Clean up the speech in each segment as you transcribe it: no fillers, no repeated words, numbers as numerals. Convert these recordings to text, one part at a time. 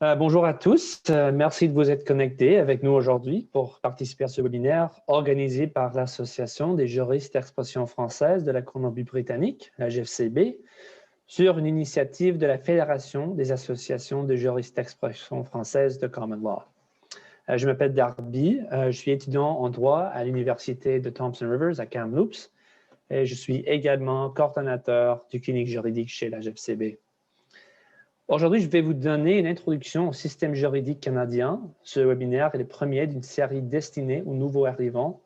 Bonjour à tous. Merci de vous être connectés avec nous aujourd'hui pour participer à ce webinaire organisé par l'Association des juristes d'expression française de la Colombie-Britannique, la GFCB, sur une initiative de la Fédération des associations de juristes d'expression française de Common Law. Je m'appelle Darby, je suis étudiant en droit à l'Université de Thompson Rivers à Kamloops et je suis également coordonnateur du clinique juridique chez la GFCB. Aujourd'hui, je vais vous donner une introduction au système juridique canadien. Ce webinaire est le premier d'une série destinée aux nouveaux arrivants.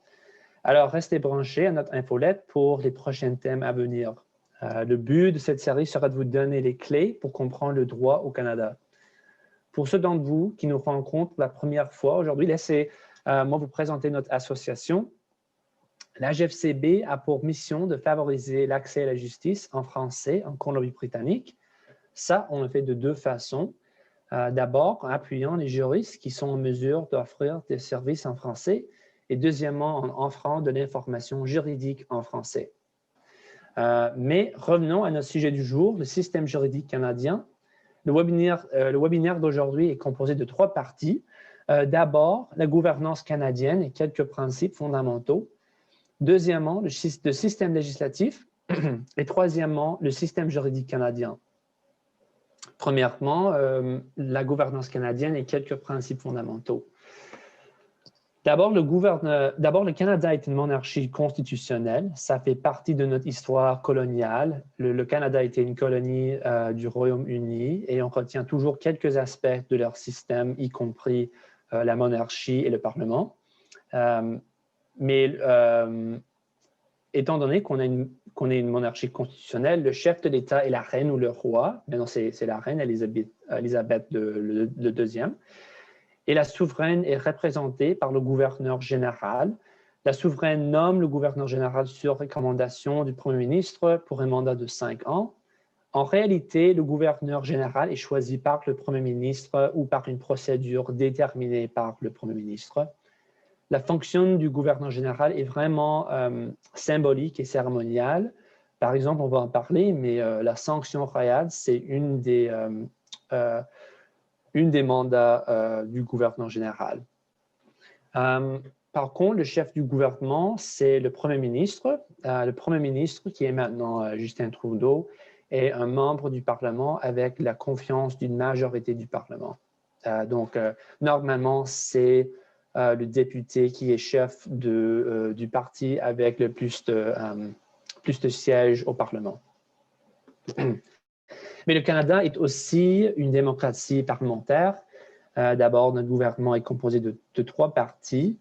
Alors, restez branchés à notre infolette pour les prochains thèmes à venir. Le but de cette série sera de vous donner les clés pour comprendre le droit au Canada. Pour ceux d'entre vous qui nous rencontrent la première fois aujourd'hui, laissez-moi vous présenter notre association. La GFCB a pour mission de favoriser l'accès à la justice en français en Colombie-Britannique. Ça, on le fait de deux façons. D'abord, en appuyant les juristes qui sont en mesure d'offrir des services en français et deuxièmement, en offrant de l'information juridique en français. Mais revenons à notre sujet du jour, le système juridique canadien. Le webinaire d'aujourd'hui est composé de trois parties. D'abord, la gouvernance canadienne et quelques principes fondamentaux. Deuxièmement, le système législatif. Et troisièmement, le système juridique canadien. Premièrement, la gouvernance canadienne et quelques principes fondamentaux. D'abord, le Canada est une monarchie constitutionnelle. Ça fait partie de notre histoire coloniale. Le Canada était une colonie du Royaume-Uni et on retient toujours quelques aspects de leur système, y compris la monarchie et le Parlement. Mais étant donné qu'on est une monarchie constitutionnelle, le chef de l'État est la reine ou le roi. Maintenant, c'est la reine Élisabeth le deuxième. Et la souveraine est représentée par le gouverneur général. La souveraine nomme le gouverneur général sur recommandation du Premier ministre pour un mandat de 5 ans. En réalité, le gouverneur général est choisi par le Premier ministre ou par une procédure déterminée par le Premier ministre. La fonction du gouverneur général est vraiment symbolique et cérémoniale. Par exemple, on va en parler, mais la sanction royale, c'est une des mandats du gouverneur général. Par contre, le chef du gouvernement, c'est le Premier ministre. Le Premier ministre, qui est maintenant Justin Trudeau, est un membre du Parlement avec la confiance d'une majorité du Parlement. Donc, normalement, c'est le député qui est chef du parti avec le plus de sièges au Parlement. Mais le Canada est aussi une démocratie parlementaire. D'abord, notre gouvernement est composé de trois parties.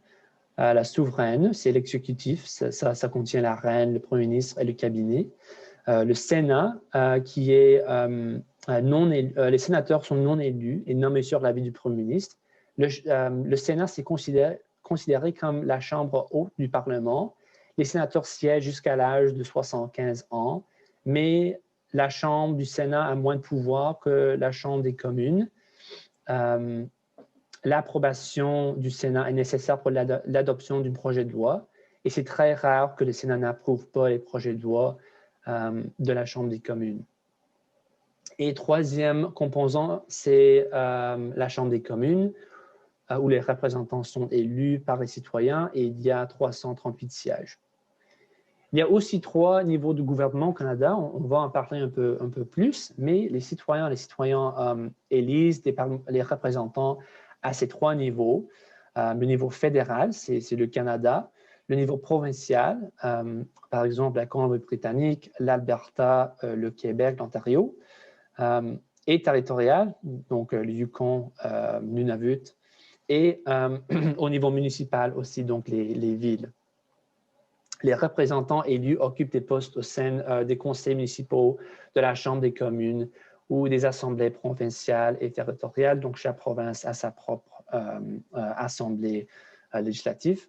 La souveraine, c'est l'exécutif, ça contient la reine, le Premier ministre et le cabinet. Le Sénat, qui est les sénateurs sont non élus et nommés sur l'avis du Premier ministre. Le Sénat, c'est considéré comme la chambre haute du Parlement. Les sénateurs siègent jusqu'à l'âge de 75 ans, mais la Chambre du Sénat a moins de pouvoir que la Chambre des communes. L'approbation du Sénat est nécessaire pour l'adoption d'un projet de loi et c'est très rare que le Sénat n'approuve pas les projets de loi de la Chambre des communes. Et troisième composant, c'est la Chambre des communes où les représentants sont élus par les citoyens et il y a 338 sièges. Il y a aussi trois niveaux de gouvernement au Canada. On va en parler un peu plus, mais les citoyens élisent les représentants à ces trois niveaux. Le niveau fédéral, c'est le Canada. Le niveau provincial, par exemple la Colombie-Britannique, l'Alberta, le Québec, l'Ontario. Et territorial, donc le Yukon, Nunavut. Et au niveau municipal aussi, donc les villes. Les représentants élus occupent des postes au sein des conseils municipaux, de la Chambre des communes ou des assemblées provinciales et territoriales. Donc, chaque province a sa propre assemblée législative.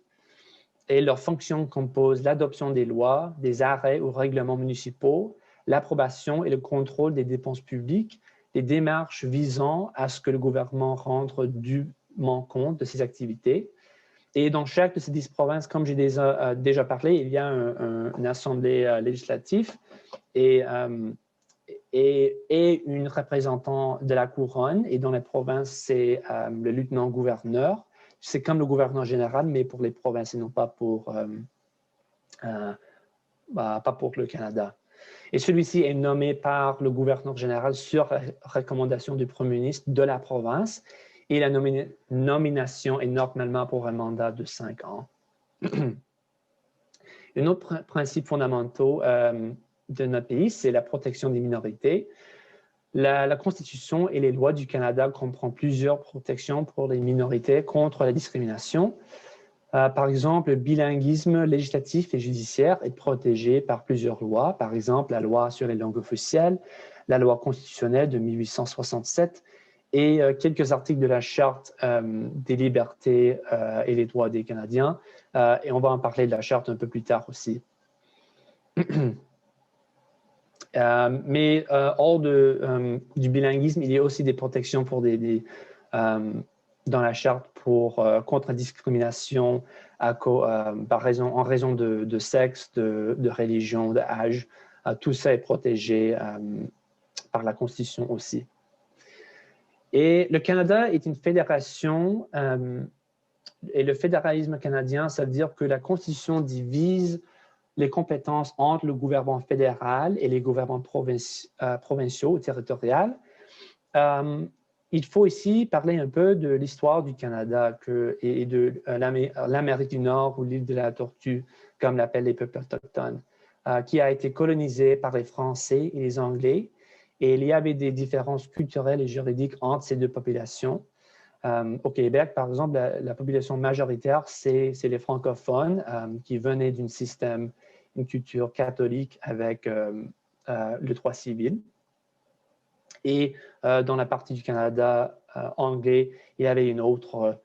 Et leurs fonctions composent l'adoption des lois, des arrêts ou règlements municipaux, l'approbation et le contrôle des dépenses publiques, des démarches visant à ce que le gouvernement rende dûment compte de ses activités. Et dans chaque de ces 10 provinces, comme j'ai déjà parlé, il y a une assemblée législative et est une représentante de la couronne, et dans les provinces, c'est le lieutenant-gouverneur. C'est comme le gouverneur général, mais pour les provinces et non pas pour le Canada. Et celui-ci est nommé par le gouverneur général sur recommandation du premier ministre de la province, et la nomination est normalement pour un mandat de 5 ans. Un autre principe fondamental de notre pays, c'est la protection des minorités. La Constitution et les lois du Canada comprennent plusieurs protections pour les minorités contre la discrimination. Par exemple, le bilinguisme législatif et judiciaire est protégé par plusieurs lois. Par exemple, la loi sur les langues officielles, la loi constitutionnelle de 1867 et quelques articles de la Charte des libertés et des droits des Canadiens. Et on va en parler de la Charte un peu plus tard aussi. Mais hors du bilinguisme, il y a aussi des protections pour dans la Charte contre la discrimination en raison de sexe, de religion, d'âge. Tout ça est protégé par la Constitution aussi. Et le Canada est une fédération, et le fédéralisme canadien, ça veut dire que la Constitution divise les compétences entre le gouvernement fédéral et les gouvernements provinciaux ou territoriaux. Il faut ici parler un peu de l'histoire du Canada et de l'Amérique du Nord ou l'île de la Tortue, comme l'appellent les peuples autochtones, qui a été colonisé par les Français et les Anglais. Et il y avait des différences culturelles et juridiques entre ces deux populations. Au Québec, par exemple, la population majoritaire, c'est les francophones qui venaient d'un système, une culture catholique avec le droit civil. Et dans la partie du Canada anglais, il y avait un autre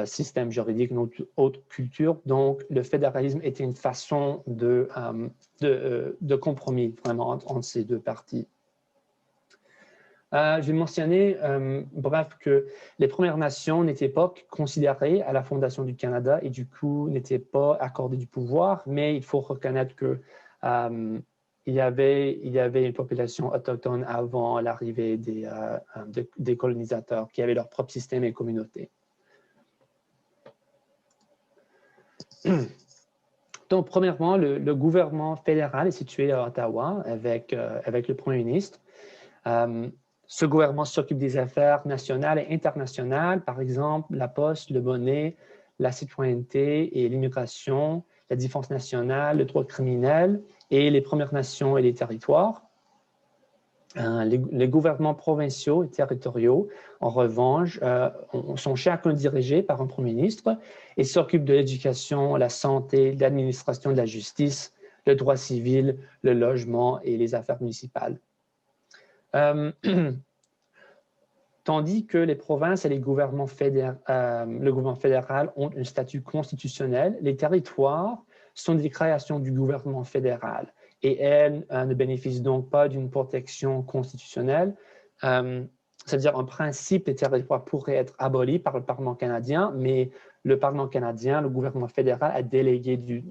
système juridique, une autre culture. Donc, le fédéralisme était une façon de compromis vraiment entre ces deux parties. Je vais mentionner, bref, que les Premières Nations n'étaient pas considérées à la fondation du Canada et du coup n'étaient pas accordées du pouvoir, mais il faut reconnaître que il y avait une population autochtone avant l'arrivée des colonisateurs qui avaient leur propre système et communauté. Donc, premièrement, le gouvernement fédéral est situé à Ottawa avec le Premier ministre. Ce gouvernement s'occupe des affaires nationales et internationales, par exemple la poste, le monnaie, la citoyenneté et l'immigration, la défense nationale, le droit criminel et les Premières Nations et les territoires. Les gouvernements provinciaux et territoriaux, en revanche, sont chacun dirigés par un Premier ministre et s'occupent de l'éducation, la santé, l'administration de la justice, le droit civil, le logement et les affaires municipales. Tandis que les provinces et le gouvernement fédéral ont un statut constitutionnel, les territoires sont des créations du gouvernement fédéral et elles ne bénéficient donc pas d'une protection constitutionnelle. C'est-à-dire, en principe, les territoires pourraient être abolis par le Parlement canadien, mais le Parlement canadien, le gouvernement fédéral, a délégué du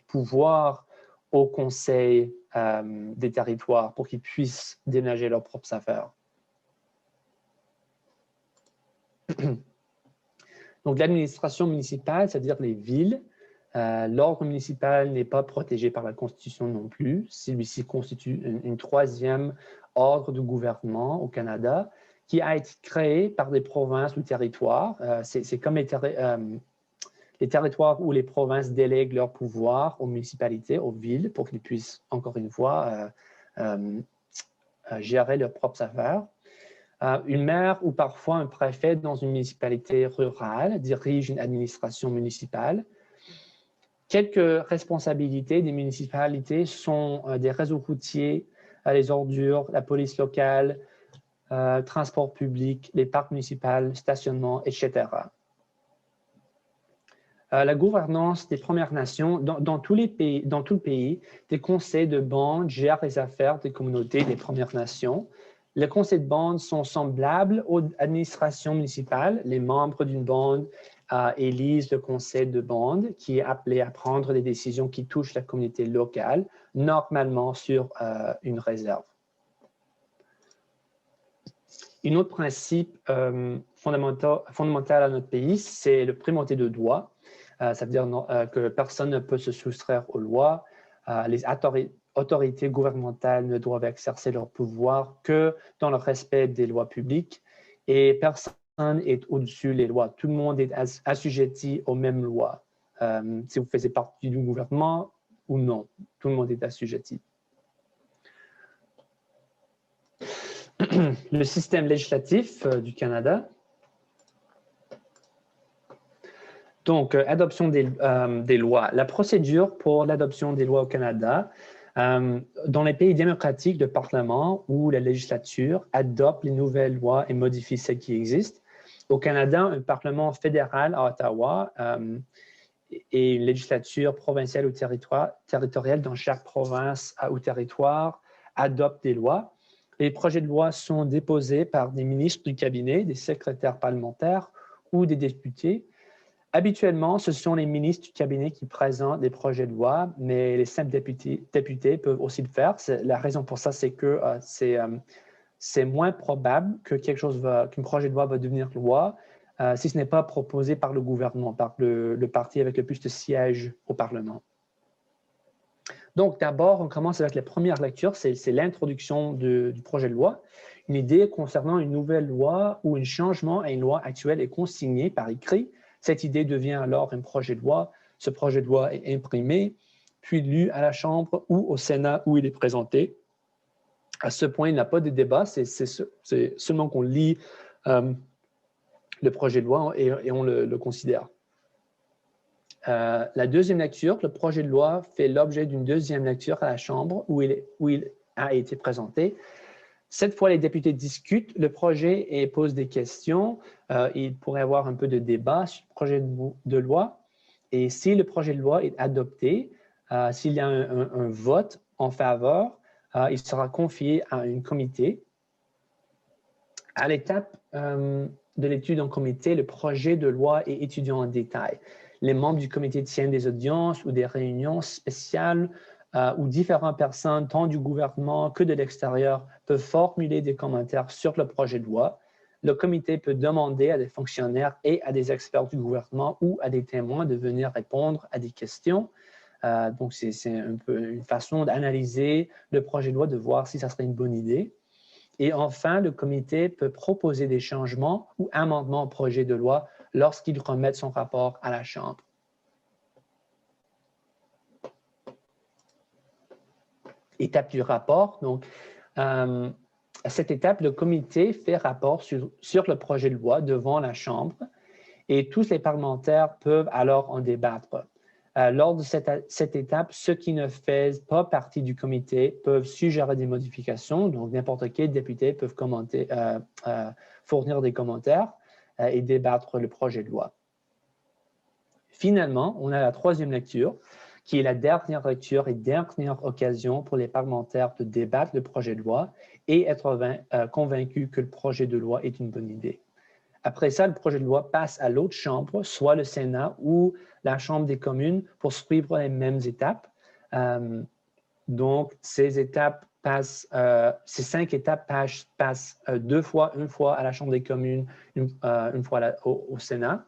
pouvoir au Conseil des territoires pour qu'ils puissent déménager leurs propres affaires. Donc, l'administration municipale, c'est-à-dire les villes, l'ordre municipal n'est pas protégé par la Constitution non plus. Celui-ci constitue une troisième ordre de gouvernement au Canada qui a été créé par des provinces ou territoires. C'est comme les territoires où les provinces délèguent leur pouvoir aux municipalités, aux villes, pour qu'ils puissent, encore une fois, gérer leurs propres affaires. Une maire ou parfois un préfet dans une municipalité rurale dirige une administration municipale. Quelques responsabilités des municipalités sont des réseaux routiers, les ordures, la police locale, transport public, les parcs municipaux, stationnement, etc. La gouvernance des Premières Nations, dans tout le pays, des conseils de bande gèrent les affaires des communautés des Premières Nations. Les conseils de bande sont semblables aux administrations municipales. Les membres d'une bande élisent le conseil de bande qui est appelé à prendre des décisions qui touchent la communauté locale, normalement sur une réserve. Un autre principe fondamental à notre pays, c'est le primauté de droit. Ça veut dire que personne ne peut se soustraire aux lois. Les autorités gouvernementales ne doivent exercer leur pouvoir que dans le respect des lois publiques et personne n'est au-dessus des lois. Tout le monde est assujetti aux mêmes lois. Si vous faisiez partie du gouvernement ou non, tout le monde est assujetti. Le système législatif du Canada. Donc, adoption des lois. La procédure pour l'adoption des lois au Canada, dans les pays démocratiques, le Parlement ou la législature adopte les nouvelles lois et modifie celles qui existent. Au Canada, un Parlement fédéral à Ottawa et une législature provinciale ou territoriale dans chaque province ou territoire adoptent des lois. Les projets de loi sont déposés par des ministres du cabinet, des secrétaires parlementaires ou des députés. Habituellement, ce sont les ministres du cabinet qui présentent des projets de loi, mais les simples députés peuvent aussi le faire. La raison pour ça, c'est que c'est moins probable que qu'un projet de loi va devenir loi si ce n'est pas proposé par le gouvernement, par le parti avec le plus de sièges au Parlement. Donc, d'abord, on commence avec la première lecture, c'est l'introduction du projet de loi. Une idée concernant une nouvelle loi ou un changement à une loi actuelle est consignée par écrit. Cette idée devient alors un projet de loi. Ce projet de loi est imprimé, puis lu à la Chambre ou au Sénat où il est présenté. À ce point, il n'y a pas de débat, c'est seulement qu'on lit le projet de loi et on le considère. La deuxième lecture, le projet de loi fait l'objet d'une deuxième lecture à la Chambre où il a été présenté. Cette fois, les députés discutent le projet et posent des questions. Il pourrait y avoir un peu de débat sur le projet de loi. Et si le projet de loi est adopté, s'il y a un vote en faveur, il sera confié à un comité. À l'étape de l'étude en comité, le projet de loi est étudié en détail. Les membres du comité tiennent des audiences ou des réunions spéciales où différentes personnes, tant du gouvernement que de l'extérieur, peuvent formuler des commentaires sur le projet de loi. Le comité peut demander à des fonctionnaires et à des experts du gouvernement ou à des témoins de venir répondre à des questions. Donc, c'est un peu une façon d'analyser le projet de loi, de voir si ça serait une bonne idée. Et enfin, le comité peut proposer des changements ou amendements au projet de loi lorsqu'il remet son rapport à la Chambre. Étape du rapport. Donc, à cette étape, le comité fait rapport sur le projet de loi devant la Chambre et tous les parlementaires peuvent alors en débattre. Lors de cette étape, ceux qui ne font pas partie du comité peuvent suggérer des modifications. Donc, n'importe quel député peut fournir des commentaires et débattre le projet de loi. Finalement, on a la troisième lecture, qui est la dernière lecture et dernière occasion pour les parlementaires de débattre le projet de loi et être convaincus que le projet de loi est une bonne idée. Après ça, le projet de loi passe à l'autre chambre, soit le Sénat ou la Chambre des communes, pour suivre les mêmes étapes. Donc, ces 5 étapes passent une fois à la Chambre des communes, une fois au Sénat.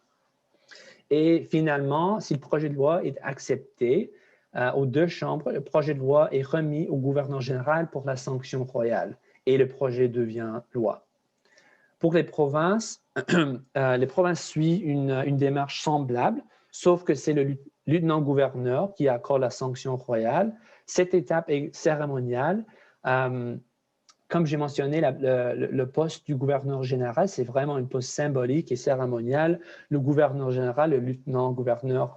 Et finalement, si le projet de loi est accepté aux deux chambres, le projet de loi est remis au gouverneur général pour la sanction royale et le projet devient loi. Pour les provinces suivent une démarche semblable, sauf que c'est le lieutenant-gouverneur qui accorde la sanction royale. Cette étape est cérémoniale. Comme j'ai mentionné, le poste du gouverneur général, c'est vraiment un poste symbolique et cérémonial. Le gouverneur général, le lieutenant-gouverneur,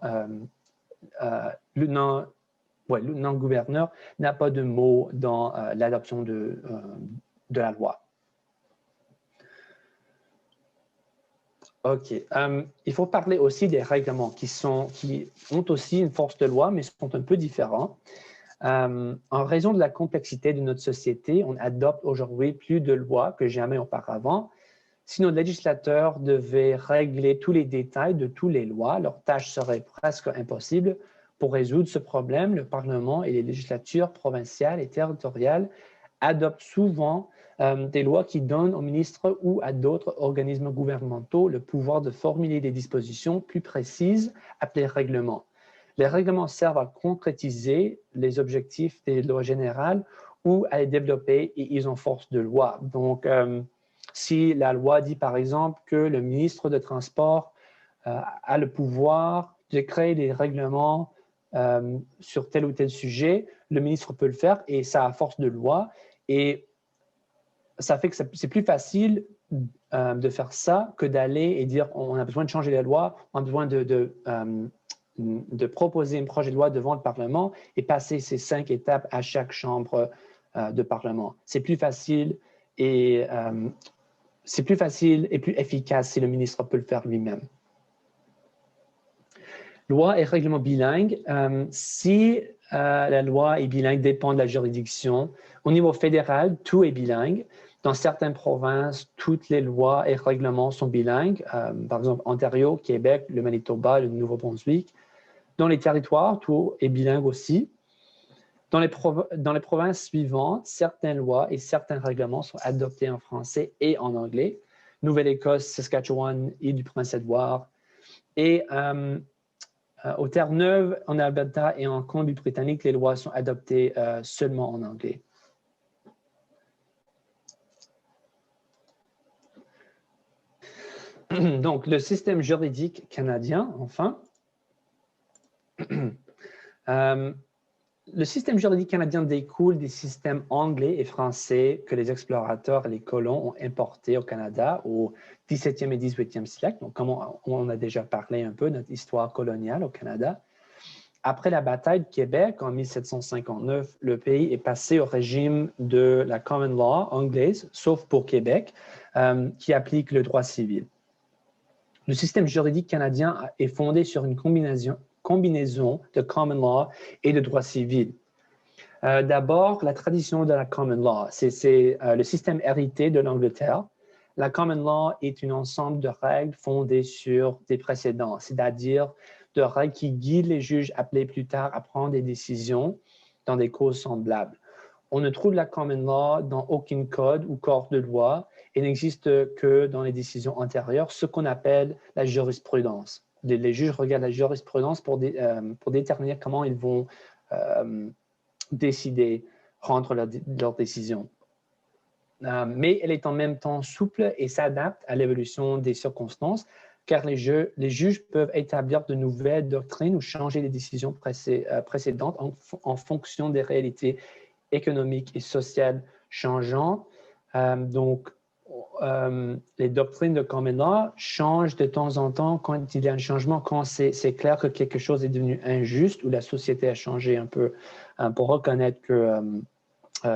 n'a pas de mot dans l'adoption de la loi. OK. Il faut parler aussi des règlements qui ont aussi une force de loi, mais sont un peu différents. En raison de la complexité de notre société, on adopte aujourd'hui plus de lois que jamais auparavant. Si nos législateurs devaient régler tous les détails de toutes les lois, leur tâche serait presque impossible. Pour résoudre ce problème, le Parlement et les législatures provinciales et territoriales adoptent souvent des lois qui donnent aux ministres ou à d'autres organismes gouvernementaux le pouvoir de formuler des dispositions plus précises appelées règlements. Les règlements servent à concrétiser les objectifs des lois générales ou à les développer et ils ont force de loi. Donc, si la loi dit par exemple que le ministre de Transport a le pouvoir de créer des règlements sur tel ou tel sujet, le ministre peut le faire et ça a force de loi. Et ça fait que c'est plus facile de faire ça que d'aller et dire on a besoin de changer la loi, on a besoin de proposer un projet de loi devant le Parlement et passer ces 5 étapes à chaque chambre de Parlement. C'est plus facile et plus efficace si le ministre peut le faire lui-même. Loi et règlement bilingue. Si la loi est bilingue, dépend de la juridiction. Au niveau fédéral, tout est bilingue. Dans certaines provinces, toutes les lois et règlements sont bilingues. Par exemple, Ontario, Québec, le Manitoba, le Nouveau-Brunswick. Dans les territoires, tout est bilingue aussi. Dans les provinces suivantes, certaines lois et certains règlements sont adoptés en français et en anglais. Nouvelle-Écosse, Saskatchewan, Île du Prince-Édouard. Et aux Terre-Neuve, en Alberta et en Colombie-Britannique, les lois sont adoptées seulement en anglais. Donc, le système juridique canadien, enfin. Le système juridique canadien découle des systèmes anglais et français que les explorateurs et les colons ont importés au Canada au 17e et 18e siècle. Donc, comme on a déjà parlé un peu de notre histoire coloniale au Canada. Après la bataille de Québec en 1759, le pays est passé au régime de la common law anglaise, sauf pour Québec, qui applique le droit civil. Le système juridique canadien est fondé sur une combinaison de common law et de droit civil. D'abord, la tradition de la common law, c'est le système hérité de l'Angleterre. La common law est un ensemble de règles fondées sur des précédents, c'est-à-dire de règles qui guident les juges appelés plus tard à prendre des décisions dans des causes semblables. On ne trouve la common law dans aucun code ou corps de loi et n'existe que dans les décisions antérieures, ce qu'on appelle la jurisprudence. Les juges regardent la jurisprudence pour déterminer comment ils vont décider, rendre leur décision. Mais elle est en même temps souple et s'adapte à l'évolution des circonstances, car les juges peuvent établir de nouvelles doctrines ou changer les décisions précédentes en fonction des réalités économiques et sociales changeantes. Donc, les doctrines de common law changent de temps en temps quand il y a un changement, quand c'est clair que quelque chose est devenu injuste ou la société a changé un peu pour reconnaître que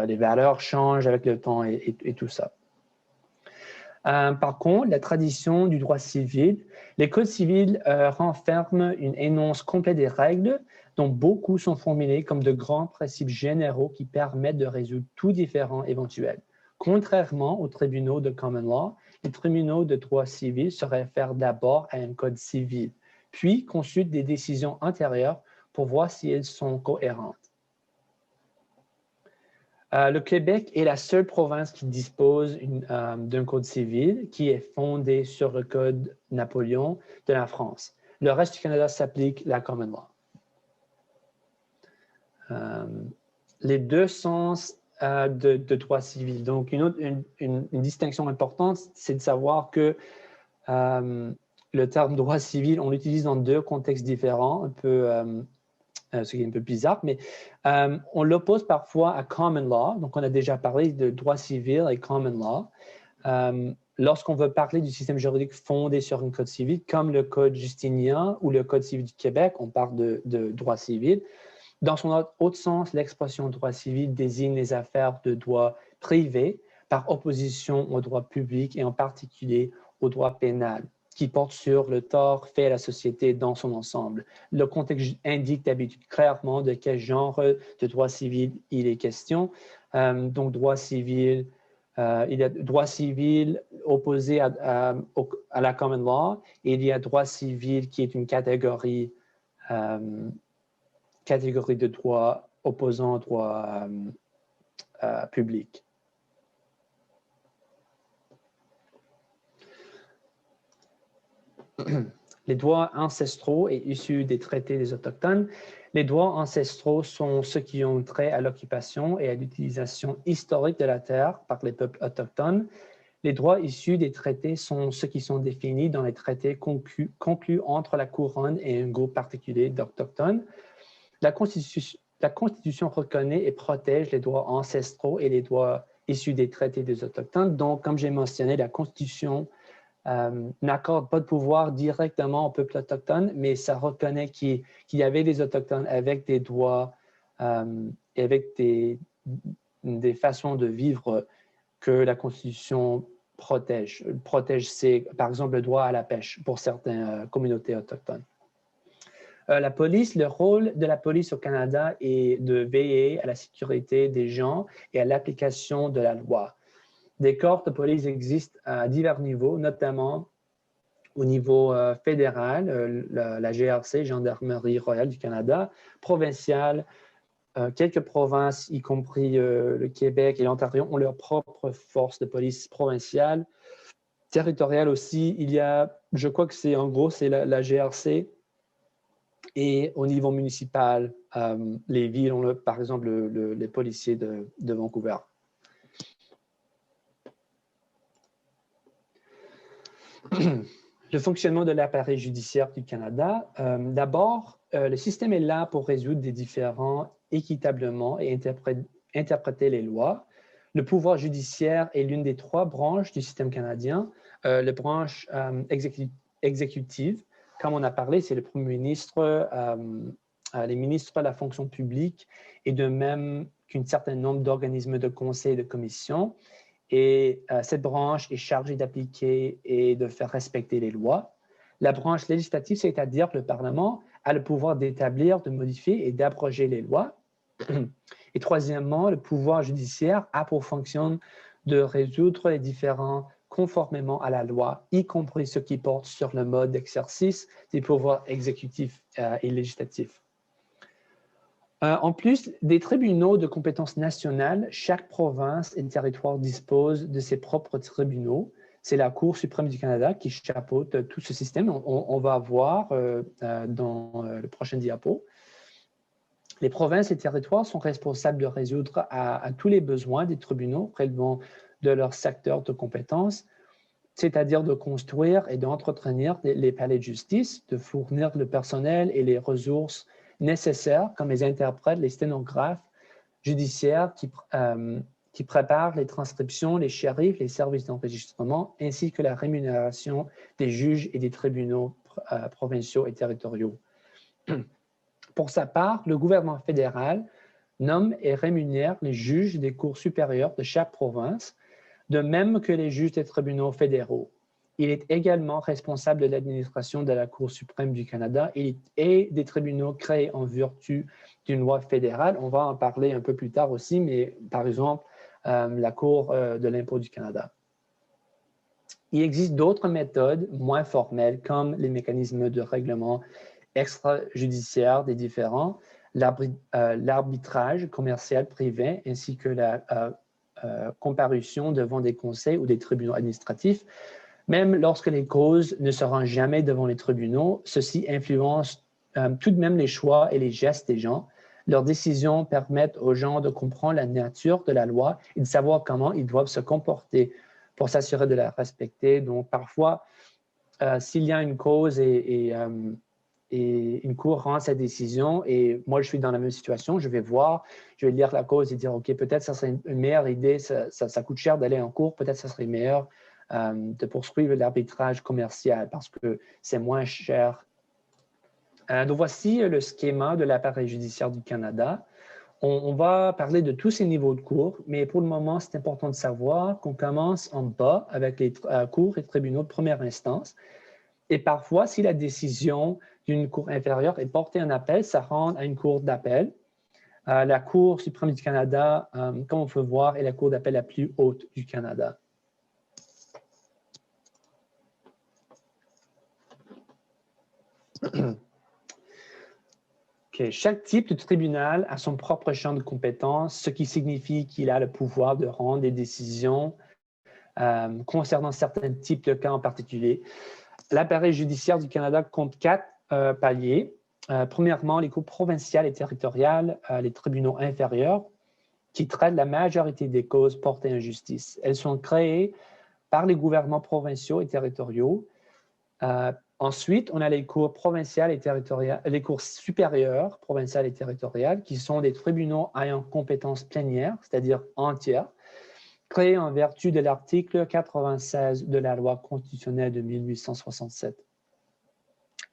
les valeurs changent avec le temps et tout ça. Par contre, la tradition du droit civil, les codes civils renferment une énonce complète des règles dont beaucoup sont formulés comme de grands principes généraux qui permettent de résoudre tout différend éventuel. Contrairement aux tribunaux de common law, les tribunaux de droit civil se réfèrent d'abord à un code civil, puis consultent des décisions antérieures pour voir si elles sont cohérentes. Le Québec est la seule province qui dispose d'un code civil qui est fondé sur le code Napoléon de la France. Le reste du Canada s'applique la common law. Les deux sens de droit civil. Donc, une distinction importante, c'est de savoir que le terme droit civil, on l'utilise dans deux contextes différents, un peu ce qui est un peu bizarre, mais on l'oppose parfois à common law. Donc, on a déjà parlé de droit civil et common law. Lorsqu'on veut parler du système juridique fondé sur un code civil, comme le code justinien ou le code civil du Québec, on parle de droit civil. Dans son autre sens, l'expression droit civil désigne les affaires de droit privé par opposition au droit public et en particulier au droit pénal, qui porte sur le tort fait à la société dans son ensemble. Le contexte indique d'habitude clairement de quel genre de droit civil il est question. Donc, droit civil, il y a droit civil opposé à la common law et il y a droit civil qui est une catégorie de droit opposant au droit public. Les droits ancestraux et issus des traités des Autochtones. Les droits ancestraux sont ceux qui ont trait à l'occupation et à l'utilisation historique de la terre par les peuples autochtones. Les droits issus des traités sont ceux qui sont définis dans les traités conclus entre la couronne et un groupe particulier d'Autochtones. La Constitution reconnaît et protège les droits ancestraux et les droits issus des traités des Autochtones. Donc, comme j'ai mentionné, la Constitution n'accorde pas de pouvoir directement au peuple autochtone, mais ça reconnaît qu'il y avait des Autochtones avec des droits et avec des façons de vivre que la Constitution protège. C'est, par exemple, le droit à la pêche pour certaines communautés autochtones. La police, le rôle de la police au Canada est de veiller à la sécurité des gens et à l'application de la loi. Des corps de police existent à divers niveaux, notamment au niveau fédéral, la GRC, Gendarmerie royale du Canada, provinciale, quelques provinces, y compris le Québec et l'Ontario, ont leur propre force de police provinciale. Territoriale aussi, il y a, je crois que c'est en gros, c'est la GRC. Et au niveau municipal, les villes ont, par exemple, les policiers de Vancouver. Le fonctionnement de l'appareil judiciaire du Canada. D'abord, le système est là pour résoudre des différends équitablement et interpréter les lois. Le pouvoir judiciaire est l'une des 3 branches du système canadien. La branche exécutive, comme on a parlé, c'est le premier ministre, les ministres de la fonction publique et de même qu'un certain nombre d'organismes de conseil et de commission. Et cette branche est chargée d'appliquer et de faire respecter les lois. La branche législative, c'est-à-dire que le Parlement a le pouvoir d'établir, de modifier et d'abroger les lois. Et troisièmement, le pouvoir judiciaire a pour fonction de résoudre les différends conformément à la loi, y compris ceux qui portent sur le mode d'exercice des pouvoirs exécutifs et législatifs. En plus des tribunaux de compétence nationale, chaque province et territoire dispose de ses propres tribunaux. C'est la Cour suprême du Canada qui chapeaute tout ce système. On va voir dans le prochain diapo. Les provinces et territoires sont responsables de résoudre à tous les besoins des tribunaux relevant de leur secteur de compétence, c'est-à-dire de construire et d'entretenir les palais de justice, de fournir le personnel et les ressources nécessaires, comme les interprètes, les sténographes judiciaires qui préparent les transcriptions, les shérifs, les services d'enregistrement, ainsi que la rémunération des juges et des tribunaux provinciaux et territoriaux. Pour sa part, le gouvernement fédéral nomme et rémunère les juges des cours supérieures de chaque province, de même que les juges des tribunaux fédéraux. Il est également responsable de l'administration de la Cour suprême du Canada et des tribunaux créés en vertu d'une loi fédérale. On va en parler un peu plus tard aussi, mais par exemple, la Cour de l'impôt du Canada. Il existe d'autres méthodes moins formelles, comme les mécanismes de règlement extrajudiciaire des différends, l'arbitrage commercial privé, ainsi que la comparution devant des conseils ou des tribunaux administratifs. Même lorsque les causes ne se rendent jamais devant les tribunaux, ceci influence tout de même les choix et les gestes des gens. Leurs décisions permettent aux gens de comprendre la nature de la loi et de savoir comment ils doivent se comporter pour s'assurer de la respecter. Donc, parfois, s'il y a une cause et une cour rend sa décision et moi, je suis dans la même situation, je vais voir, je vais lire la cause et dire, OK, peut-être ça serait une meilleure idée, ça coûte cher d'aller en cours, peut-être ça serait meilleur de poursuivre l'arbitrage commercial parce que c'est moins cher. Donc, voici le schéma de l'appareil judiciaire du Canada. On va parler de tous ces niveaux de cours, mais pour le moment, c'est important de savoir qu'on commence en bas avec les cours et tribunaux de première instance. Et parfois, si la décision d'une cour inférieure est portée en appel, ça rend à une cour d'appel. La Cour suprême du Canada, comme on peut voir, est la cour d'appel la plus haute du Canada. Okay. Chaque type de tribunal a son propre champ de compétences, ce qui signifie qu'il a le pouvoir de rendre des décisions concernant certains types de cas en particulier. L'appareil judiciaire du Canada compte 4 paliers. Premièrement, les cours provinciales et territoriales, les tribunaux inférieurs, qui traitent la majorité des causes portées en justice. Elles sont créées par les gouvernements provinciaux et territoriaux. Ensuite, on a les cours provinciales et territoriales, les cours supérieures provinciales et territoriales, qui sont des tribunaux ayant compétence plénière, c'est-à-dire entière, créés en vertu de l'article 96 de la loi constitutionnelle de 1867.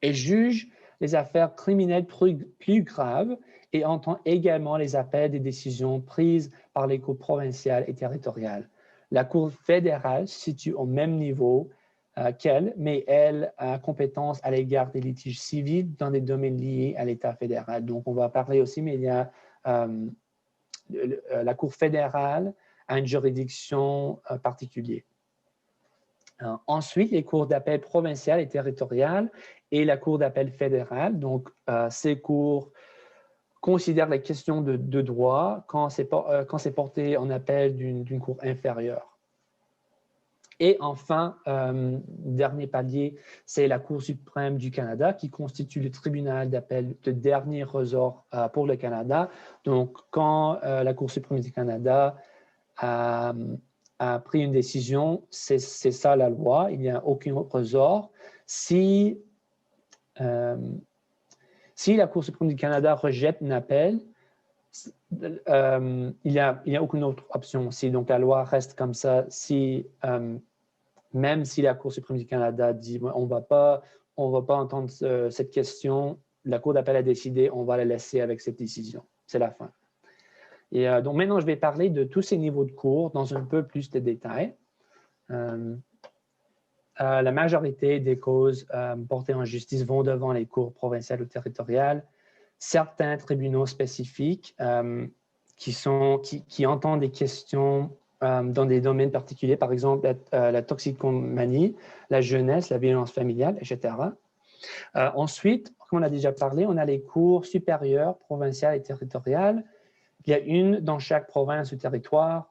Et jugent les affaires criminelles plus graves et entend également les appels des décisions prises par les cours provinciales et territoriales. La Cour fédérale se situe au même niveau qu'elle, mais elle a compétence à l'égard des litiges civils dans des domaines liés à l'État fédéral. Donc, on va parler aussi, mais il y a la Cour fédérale a une juridiction particulière. Ensuite, les cours d'appel provinciales et territoriales et la Cour d'appel fédérale. Donc, ces cours considèrent les questions de droit quand c'est porté en appel d'une cour inférieure. Et enfin, dernier palier, c'est la Cour suprême du Canada qui constitue le tribunal d'appel de dernier ressort pour le Canada. Donc, quand la Cour suprême du Canada a pris une décision, c'est ça la loi, il n'y a aucun ressort. Si la Cour suprême du Canada rejette un appel, il n'y a aucune autre option aussi. Donc, la loi reste comme ça. Même si la Cour suprême du Canada dit on ne va pas entendre cette question, la Cour d'appel a décidé, on va la laisser avec cette décision. C'est la fin. Et donc maintenant, je vais parler de tous ces niveaux de cours dans un peu plus de détails. La majorité des causes portées en justice vont devant les cours provinciales ou territoriales. Certains tribunaux spécifiques qui entendent des questions dans des domaines particuliers, par exemple la toxicomanie, la jeunesse, la violence familiale, etc. Ensuite, comme on a déjà parlé, on a les cours supérieures, provinciales et territoriales. Il y a une dans chaque province ou territoire.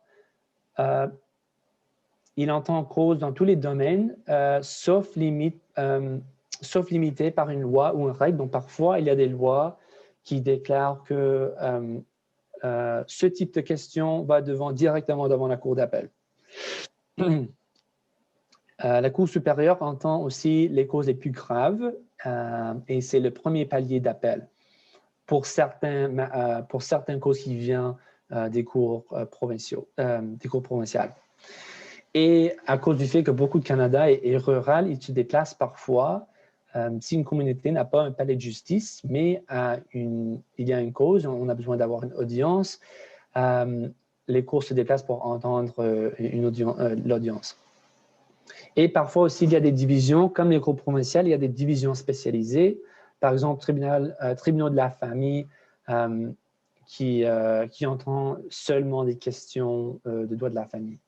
Il entend cause dans tous les domaines, sauf limité par une loi ou une règle. Donc, parfois, il y a des lois qui déclarent que ce type de question va directement devant la Cour d'appel. La Cour supérieure entend aussi les causes les plus graves et c'est le premier palier d'appel pour certaines causes qui viennent des cours provinciales. Et à cause du fait que beaucoup de Canada est rural, ils se déplacent parfois. Si une communauté n'a pas un palais de justice, mais il y a une cause, on a besoin d'avoir une audience, les cours se déplacent pour entendre l'audience. Et parfois aussi, il y a des divisions, comme les cours provinciales, il y a des divisions spécialisées. Par exemple, tribunaux de la famille qui entend seulement des questions de droit de la famille.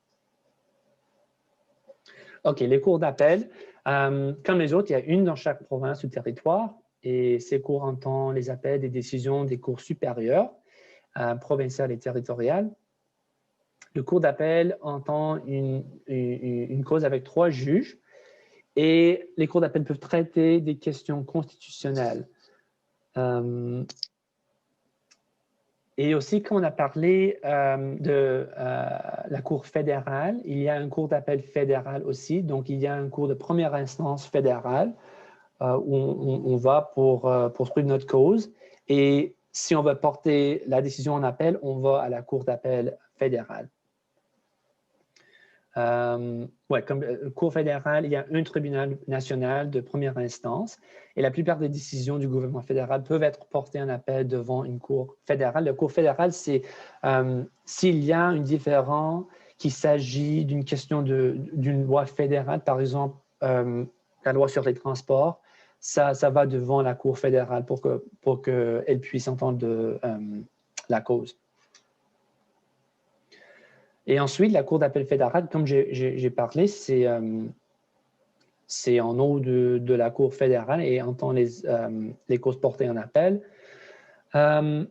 OK, les cours d'appel. Comme les autres, il y a une dans chaque province ou territoire et ces cours entendent les appels des décisions des cours supérieures, provinciales et territoriales. Le cours d'appel entend une cause avec 3 juges et les cours d'appel peuvent traiter des questions constitutionnelles. Et aussi, quand on a parlé de la Cour fédérale, il y a un cours d'appel fédéral aussi. Donc, il y a un cours de première instance fédérale où on va pour suivre notre cause. Et si on veut porter la décision en appel, on va à la Cour d'appel fédérale. Comme Cour fédérale, il y a un tribunal national de première instance et la plupart des décisions du gouvernement fédéral peuvent être portées en appel devant une cour fédérale. La Cour fédérale, c'est s'il y a un différend qu'il s'agit d'une question d'une loi fédérale, par exemple la loi sur les transports, ça va devant la Cour fédérale pour qu'elle puisse entendre la cause. Et ensuite, la Cour d'appel fédérale, comme j'ai parlé, c'est en haut de la Cour fédérale et entend les causes portées en appel. Le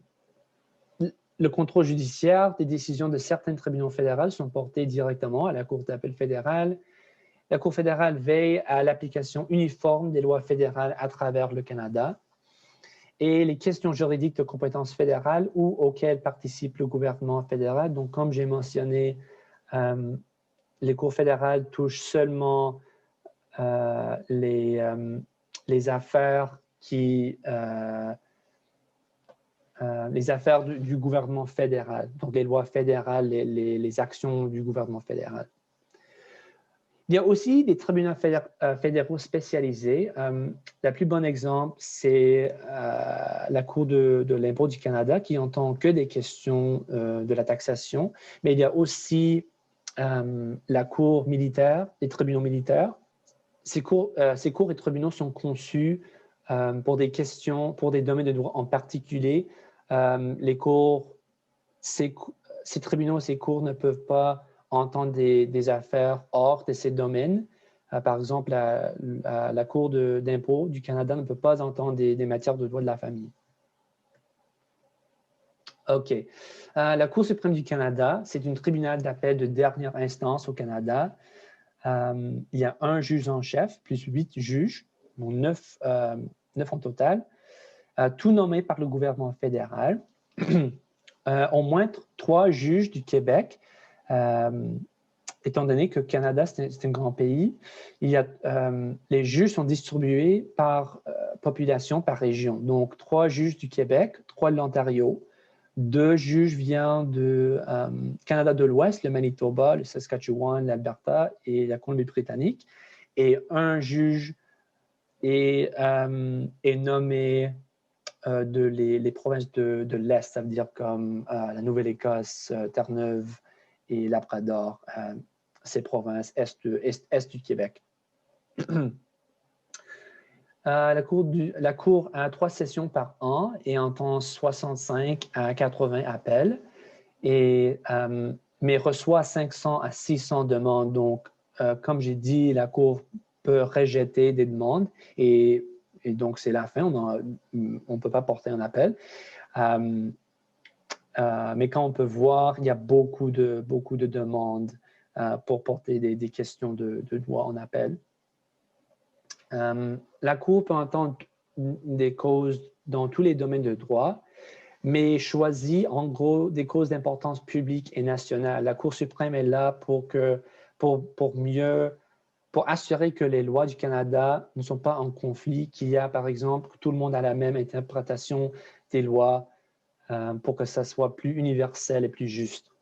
contrôle judiciaire des décisions de certains tribunaux fédéraux sont portés directement à la Cour d'appel fédérale La Cour fédérale veille à l'application uniforme des lois fédérales à travers le Canada et les questions juridiques de compétence fédérale ou auxquelles participe le gouvernement fédéral. Donc, comme j'ai mentionné, les cours fédérales touchent seulement les affaires du gouvernement fédéral, donc les lois fédérales, les actions du gouvernement fédéral. Il y a aussi des tribunaux fédéraux spécialisés. Le plus bon exemple, c'est la Cour de l'impôt du Canada qui entend que des questions de la taxation, mais il y a aussi la Cour militaire, les tribunaux militaires. Ces cours et tribunaux sont conçus pour des questions, pour des domaines de droit en particulier. Ces tribunaux, ces cours ne peuvent pas entendre des affaires hors de ces domaines. Par exemple, la Cour d'impôt du Canada ne peut pas entendre des matières de droit de la famille. OK. La Cour suprême du Canada, c'est un tribunal d'appel de dernière instance au Canada. Il y a un juge en chef, plus 8 juges, donc 9 en total, tout nommé par le gouvernement fédéral. Au moins 3 juges du Québec, étant donné que le Canada, c'est un grand pays. Les juges sont distribués par population, par région. Donc, 3 juges du Québec, 3 de l'Ontario, 2 juges viennent du Canada de l'Ouest, le Manitoba, le Saskatchewan, l'Alberta et la Colombie-Britannique. Et un juge est nommé les provinces de l'Est, ça veut dire comme la Nouvelle-Écosse, Terre-Neuve et Labrador, ces provinces est du Québec. La Cour a 3 sessions par an et entend 65 à 80 appels, mais reçoit 500 à 600 demandes. Donc, comme j'ai dit, la Cour peut rejeter des demandes et donc c'est la fin, on ne peut pas porter un appel. Mais quand on peut voir, il y a beaucoup de demandes pour porter des questions de droit en appel. La Cour peut entendre des causes dans tous les domaines de droit, mais choisit en gros des causes d'importance publique et nationale. La Cour suprême est là pour assurer que les lois du Canada ne sont pas en conflit, qu'il y a par exemple, que tout le monde a la même interprétation des lois pour que ça soit plus universel et plus juste.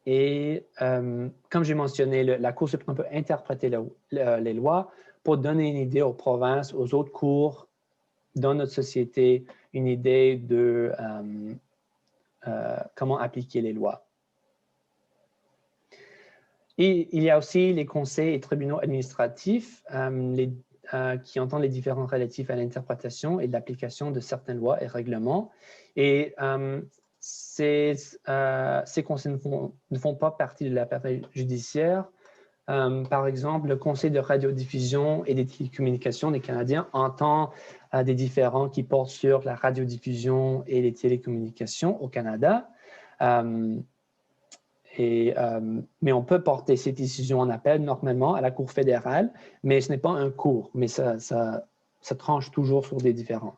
Et comme j'ai mentionné, la Cour suprême peut interpréter les lois pour donner une idée aux provinces, aux autres cours dans notre société, une idée de comment appliquer les lois. Et il y a aussi les conseils et tribunaux administratifs qui entendent les différends relatifs à l'interprétation et l'application de certaines lois et règlements. Et ces conseils ne font pas partie de l'appareil judiciaire. Par exemple, le Conseil de radiodiffusion et des télécommunications des Canadiens entend des différends qui portent sur la radiodiffusion et les télécommunications au Canada. Mais on peut porter ces décisions en appel normalement à la Cour fédérale, mais ce n'est pas un cours, mais ça tranche toujours sur des différends.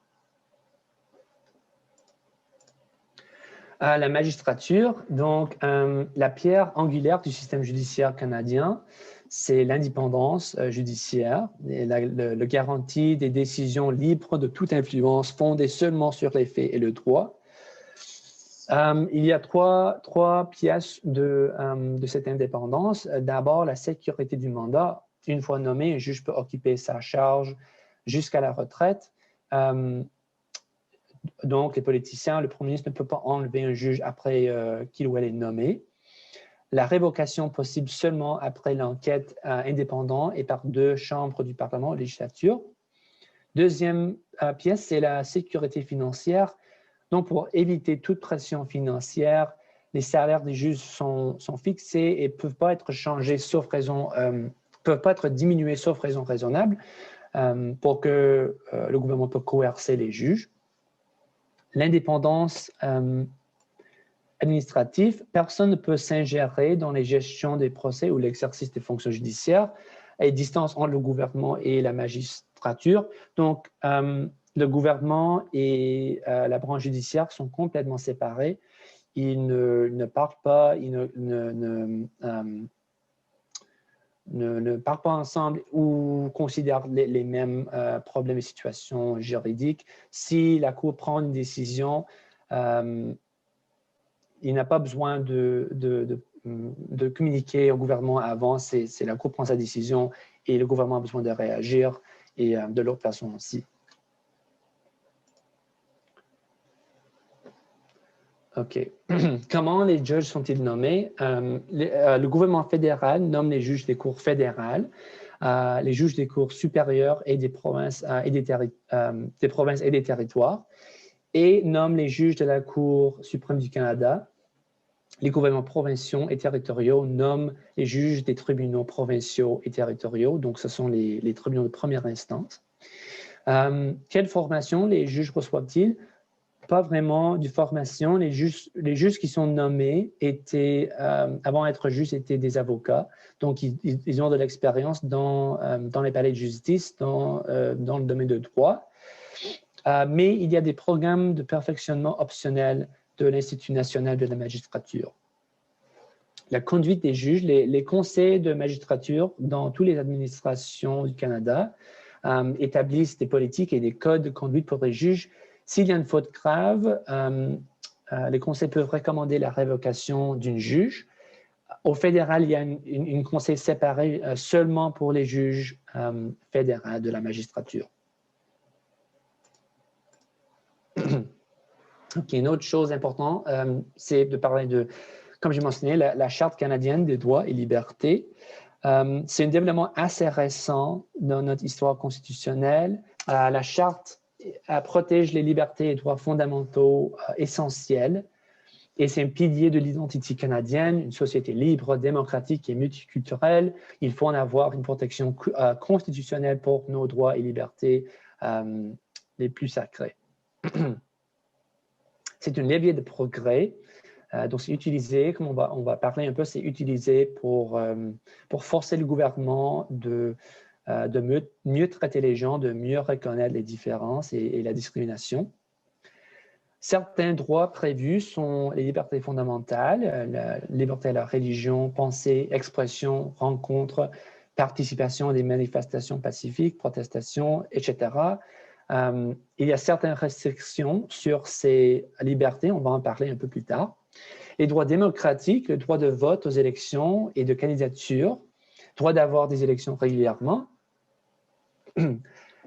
La magistrature, donc la pierre angulaire du système judiciaire canadien, c'est l'indépendance judiciaire, et le garantie des décisions libres de toute influence fondées seulement sur les faits et le droit. Il y a trois pièces de cette indépendance. D'abord, la sécurité du mandat. Une fois nommé, un juge peut occuper sa charge jusqu'à la retraite. Donc, les politiciens, le premier ministre ne peut pas enlever un juge après qu'il ou elle est nommé. La révocation possible seulement après l'enquête indépendante et par 2 chambres du Parlement, législature. Deuxième pièce, c'est la sécurité financière. Donc, pour éviter toute pression financière, les salaires des juges sont fixés et ne peuvent pas être changés sauf raison, peuvent pas être diminués sauf raison raisonnable pour que le gouvernement peut coercer les juges. L'indépendance administratif, personne ne peut s'ingérer dans les gestions des procès ou l'exercice des fonctions judiciaires et distance entre le gouvernement et la magistrature. Donc, le gouvernement et la branche judiciaire sont complètement séparés. Ils ne parlent pas, ils ne parlent pas ensemble ou considèrent les mêmes problèmes et situations juridiques. Si la Cour prend une décision, il n'a pas besoin de communiquer au gouvernement avant. C'est la Cour prend sa décision et le gouvernement a besoin de réagir et de l'autre façon aussi. OK. Comment les juges sont-ils nommés? Le gouvernement fédéral nomme les juges des cours fédérales, les juges des cours supérieures et des provinces et des territoires, et nomme les juges de la Cour suprême du Canada. Les gouvernements provinciaux et territoriaux nomment les juges des tribunaux provinciaux et territoriaux. Donc, ce sont les tribunaux de première instance. Quelle formation les juges reçoivent-ils? Pas vraiment de formation. Les juges qui sont nommés étaient, avant d'être juges, étaient des avocats. Donc, ils ont de l'expérience dans les palais de justice, dans le domaine de droit. Mais il y a des programmes de perfectionnement optionnels de l'Institut national de la magistrature. La conduite des juges, les conseils de magistrature dans toutes les administrations du Canada établissent des politiques et des codes de conduite pour les juges. S'il y a une faute grave, les conseils peuvent recommander la révocation d'une juge. Au fédéral, il y a une conseil séparé seulement pour les juges fédéraux de la magistrature. OK, une autre chose importante, c'est de parler de, comme j'ai mentionné, la Charte canadienne des droits et libertés. C'est un développement assez récent dans notre histoire constitutionnelle. La Charte protège les libertés et droits fondamentaux essentiels et c'est un pilier de l'identité canadienne, une société libre, démocratique et multiculturelle. Il faut en avoir une protection constitutionnelle pour nos droits et libertés les plus sacrés. C'est un levier de progrès. Donc, c'est utilisé, comme on va parler un peu, c'est utilisé pour forcer le gouvernement de mieux traiter les gens, de mieux reconnaître les différences et la discrimination. Certains droits prévus sont les libertés fondamentales, la liberté à la religion, pensée, expression, rencontre, participation à des manifestations pacifiques, protestations, etc. Il y a certaines restrictions sur ces libertés, on va en parler un peu plus tard. Les droits démocratiques, le droit de vote aux élections et de candidature, droit d'avoir des élections régulièrement,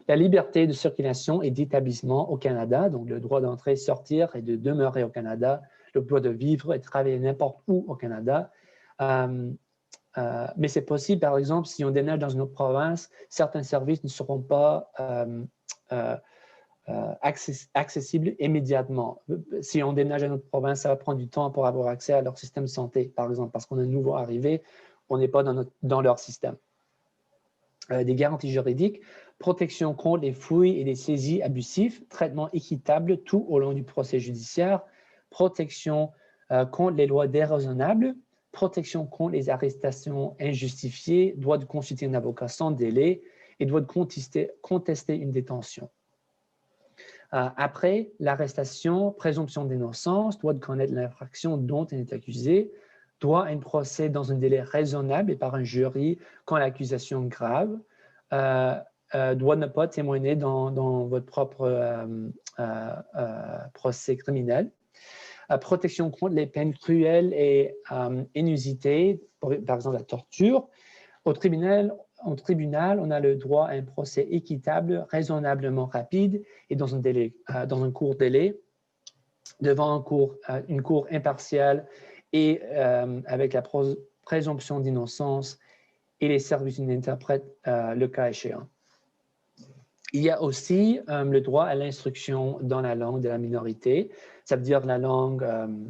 la liberté de circulation et d'établissement au Canada, donc le droit d'entrer, sortir et de demeurer au Canada, le droit de vivre et travailler n'importe où au Canada. Mais c'est possible, par exemple, si on déménage dans une autre province, certains services ne seront pas accessibles immédiatement. Si on déménage à notre province, ça va prendre du temps pour avoir accès à leur système de santé, par exemple, parce qu'on est nouveau arrivé, on n'est pas dans leur système. Des garanties juridiques, protection contre les fouilles et les saisies abusives, traitement équitable tout au long du procès judiciaire, protection contre les lois déraisonnables, protection contre les arrestations injustifiées, droit de consulter un avocat sans délai et droit de contester une détention. Après l'arrestation, présomption d'innocence, droit de connaître l'infraction dont il est accusé, droit à un procès dans un délai raisonnable et par un jury quand l'accusation est grave, doit ne pas témoigner dans votre propre procès criminel. Protection contre les peines cruelles et inusitées, par exemple la torture. Au tribunal, on a le droit à un procès équitable, raisonnablement rapide et dans un court délai, devant une cour impartiale et avec la présomption d'innocence et les services d'un interprète le cas échéant. Il y a aussi le droit à l'instruction dans la langue de la minorité, ça veut dire la langue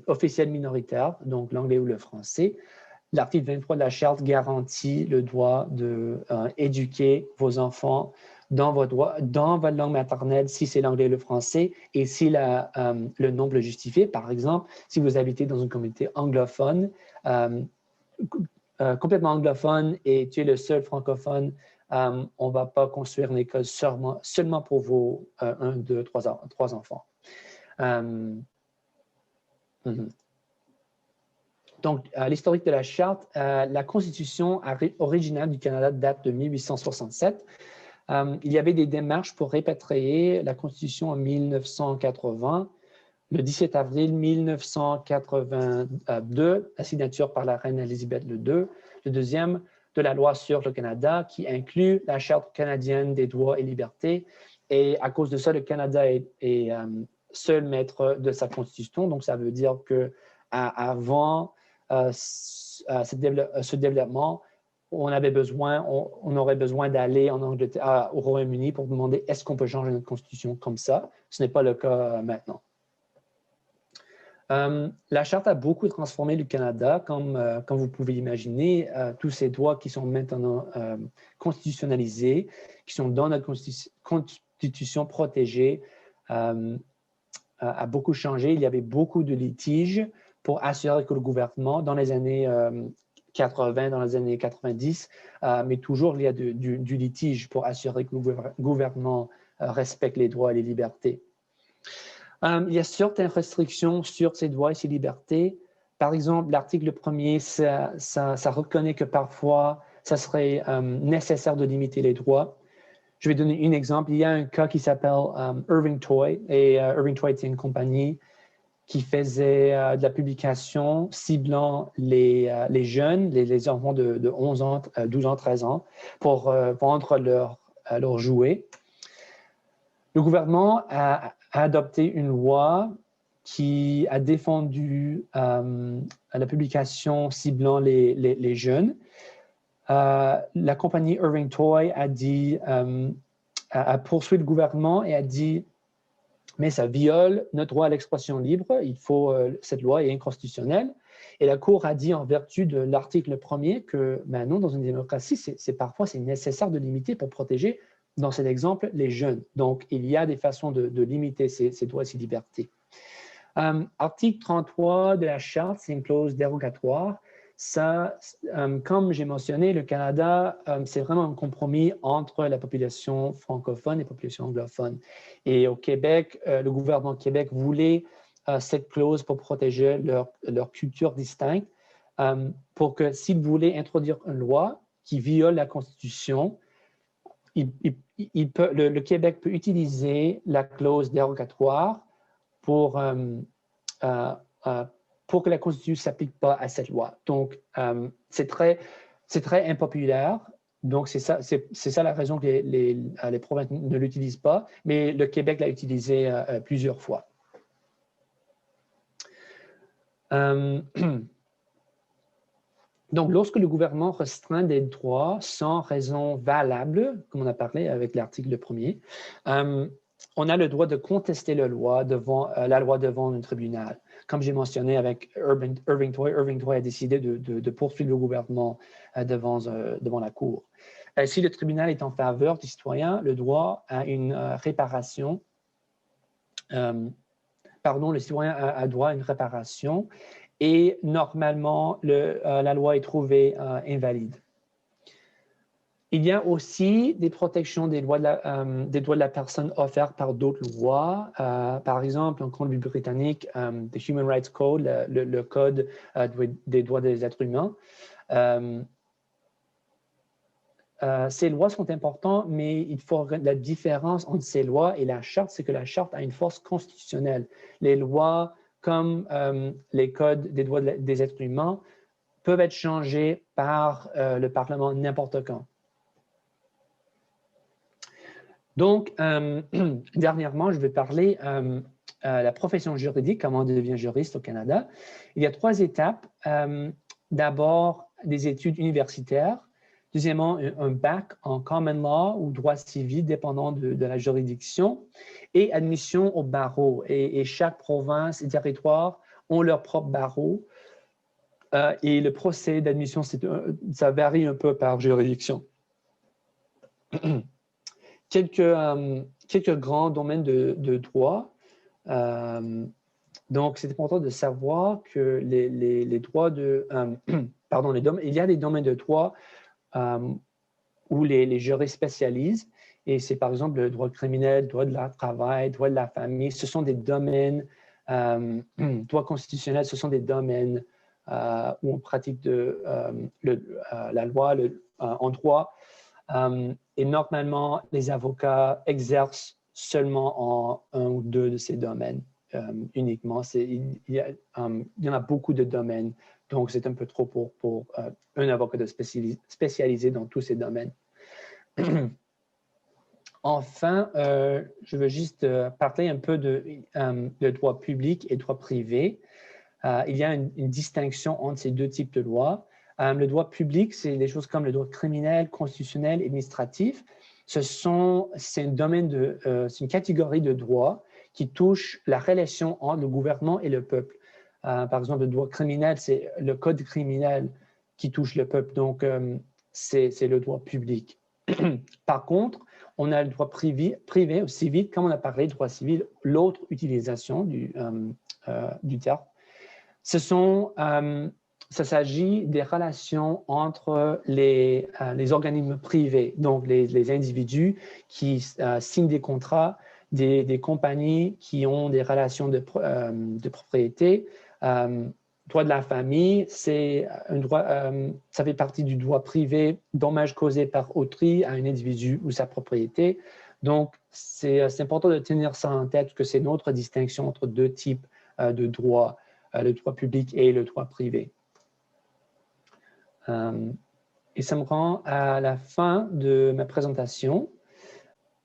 officielle minoritaire, donc l'anglais ou le français. L'article 23 de la Charte garantit le droit d'éduquer vos enfants dans votre langue maternelle si c'est l'anglais et le français et si le nombre le justifie. Par exemple, si vous habitez dans une communauté anglophone, complètement anglophone et tu es le seul francophone, on ne va pas construire une école seulement pour vos 1, 2, 3 enfants. Donc, l'historique de la Charte, la Constitution originale du Canada date de 1867. Il y avait des démarches pour répatrier la Constitution en 1980. Le 17 avril 1982, la signature par la reine Élisabeth II, le deuxième de la loi sur le Canada qui inclut la Charte canadienne des droits et libertés. Et à cause de ça, le Canada est seul maître de sa Constitution. Donc, ça veut dire qu'avant ce développement, on aurait besoin d'aller en Angleterre, au Royaume-Uni pour demander est-ce qu'on peut changer notre Constitution comme ça. Ce n'est pas le cas maintenant. La Charte a beaucoup transformé le Canada, comme vous pouvez l'imaginer. Tous ces droits qui sont maintenant constitutionnalisés, qui sont dans notre Constitution protégée, a beaucoup changé. Il y avait beaucoup de litiges pour assurer que le gouvernement, dans les années 80, dans les années 90, mais toujours il y a du litige pour assurer que le gouvernement respecte les droits et les libertés. Il y a certaines restrictions sur ces droits et ces libertés. Par exemple, l'article 1er, ça reconnaît que parfois, ça serait nécessaire de limiter les droits. Je vais donner un exemple. Il y a un cas qui s'appelle Irving Toy. Et Irving Toy était une compagnie qui faisait de la publication ciblant les jeunes, les enfants de 11 ans, 12 ans, 13 ans, pour vendre leurs jouets. Le gouvernement a adopté une loi qui a défendu la publication ciblant les jeunes. La compagnie Irving Toy a poursuivi le gouvernement et a dit mais ça viole notre droit à l'expression libre, cette loi est inconstitutionnelle. Et la Cour a dit en vertu de l'article 1er que non, dans une démocratie, parfois c'est nécessaire de limiter pour protéger, dans cet exemple, les jeunes. Donc, il y a des façons de limiter ces droits et ces libertés. Article 33 de la Charte, c'est une clause dérogatoire. Ça, comme j'ai mentionné, le Canada, c'est vraiment un compromis entre la population francophone et la population anglophone. Et au Québec, le gouvernement du Québec voulait cette clause pour protéger leur culture distincte, pour que s'ils voulaient introduire une loi qui viole la Constitution, le Québec peut utiliser la clause dérogatoire pour que la Constitution ne s'applique pas à cette loi. Donc, c'est très impopulaire. Donc, c'est ça la raison que les provinces ne l'utilisent pas, mais le Québec l'a utilisé plusieurs fois. Donc, lorsque le gouvernement restreint des droits sans raison valable, comme on a parlé avec l'article 1er, on a le droit de contester la loi devant un tribunal. Comme j'ai mentionné avec Irving Toy a décidé de poursuivre le gouvernement devant la Cour. Si le tribunal est en faveur du citoyen, le droit à une réparation, le citoyen a droit à une réparation et normalement, la loi est trouvée invalide. Il y a aussi des protections des droits de la personne offertes par d'autres lois. Par exemple, en Colombie-Britannique, the Human Rights Code, le Code des droits des êtres humains. Ces lois sont importantes, mais il faut la différence entre ces lois et la Charte, c'est que la Charte a une force constitutionnelle. Les lois, comme les codes des droits des êtres humains, peuvent être changés par le Parlement n'importe quand. Donc, dernièrement, je vais parler de la profession juridique, comment on devient juriste au Canada. Il y a 3 étapes. D'abord, des études universitaires. Deuxièmement, un bac en common law ou droit civil, dépendant de la juridiction. Et admission au barreau. Et chaque province et territoire ont leur propre barreau. Et le procès d'admission, ça varie un peu par juridiction. quelques grands domaines de droit. Donc, c'est important de savoir que les droits de... pardon, il y a des domaines de droit où les juristes spécialisent. Et c'est par exemple le droit criminel, le droit de la travail, le droit de la famille. Ce sont des domaines, droit constitutionnel, ce sont des domaines où on pratique la loi en droit. Et normalement, les avocats exercent seulement en un ou deux de ces domaines uniquement. Il y en a beaucoup de domaines, donc c'est un peu trop pour un avocat de spécialisé dans tous ces domaines. Enfin, je veux juste parler un peu de droit public et droit privé. Il y a une distinction entre ces deux types de lois. Le droit public, c'est des choses comme le droit criminel, constitutionnel, administratif. C'est une catégorie de droit qui touche la relation entre le gouvernement et le peuple. Par exemple, le droit criminel, c'est le code criminel qui touche le peuple. Donc, c'est le droit public. Par contre, on a le droit privé ou civil, comme on a parlé de droit civil, l'autre utilisation du terme. Ça s'agit des relations entre les organismes privés, donc les individus qui signent des contrats, des compagnies qui ont des relations de propriété. Droit de la famille, c'est un droit, ça fait partie du droit privé, dommage causé par autrui à un individu ou sa propriété. Donc, c'est important de tenir ça en tête, que c'est notre distinction entre deux types de droits, le droit public et le droit privé. Et ça me rend à la fin de ma présentation.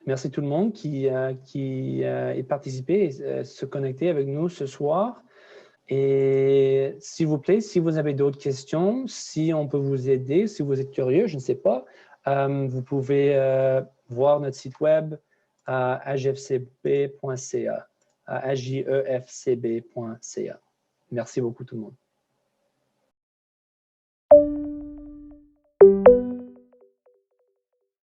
Merci tout le monde qui est participé et se connecté avec nous ce soir. Et s'il vous plaît, si vous avez d'autres questions, si on peut vous aider, si vous êtes curieux, je ne sais pas, vous pouvez voir notre site web agfcb.ca, agefcb.ca. Merci beaucoup tout le monde.